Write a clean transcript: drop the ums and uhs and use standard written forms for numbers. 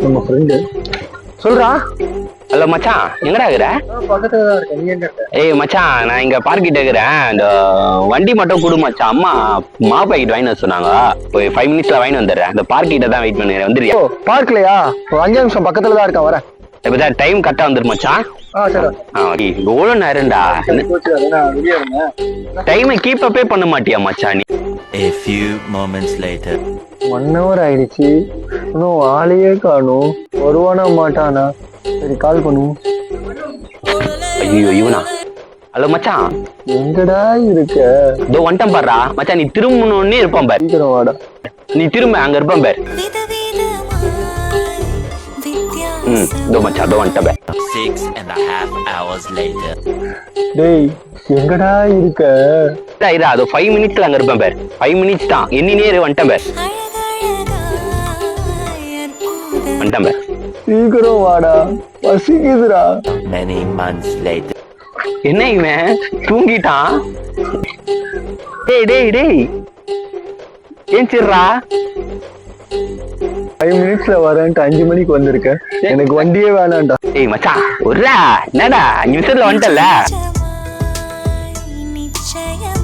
நம்ம ஃப்ரெண்டு சொல்றா. ஹலோ மச்சான், எங்கடா இருக்கிற? பக்கத்துல தான் இருக்கேன். நீ எங்க இருக்க? ஏய் மச்சான், நான் இங்க பார்க்கிட்ட இருக்கிறேன். இந்த வண்டி மட்டும் கொடு மச்சான். அம்மா மா பாக்கெட் வாங்கி வர சொன்னாங்க. ஒரு 5 மினிட்ஸ்ல வாங்கி வந்துடுறேன். இந்த பார்க்கிட்ட தான் வெயிட் பண்ணுறேன். வந்துடுறியா? ஓ பார்க்கலையா? ஒரு 5 நிமிஷம் பக்கத்துல தான் இருக்கேன், வரேன். இப்பதான் டைம் கரெக்டா வந்துரு மச்சான். சரி. எவ்வளவு நேரம்டா? டைமை கீப் அப்பே பண்ண மாட்டியா மச்சான் நீ? A few moments later. 1 hour ஆயிடுச்சு, இன்னும் ஆளையே காணும். வருவானா மாட்டானா? சரி கால் பண்ணுவோம். ஐயோ இவனா? ஹலோ மச்சான், எங்கடா இருக்க? இதோ வந்துட்டேன் பாருடா மச்சான். நீ திரும்பணும்னே இருப்பான் பாரு. சீக்கிரம் வாடா. நீ திரும்ப அங்க இருப்பான் பாரு. இதோ மச்சான், இதோ வந்துட்டேன் பாரு. 6.5 hours later. டேய் எங்கடா இருக்க? அதோ 5 மினிட்ஸ்ல அங்க இருப்பேன் பாரு. 5 மினிட்ஸ் தான். எண்ணினே வந்துட்டேன் பாரு. வந்துட்டேன் பாரு. சீக்கிரம் வாடா, பசிக்குதுடா. Many months later. என்ன இவன் தூங்கிட்டான்? டேய் டேய் டேய், ஏஞ்சிடுறா. 5 மினிட்ஸ்ல வரேன்ட்டு 5 மணிக்கு வந்திருக்கேன். எனக்கு வண்டியே வேணாம்டா. ஏய் மச்சான், ஒருடா என்னடா 5 நிமிஷத்துல வந்துட்டல. நிச்சயமாய்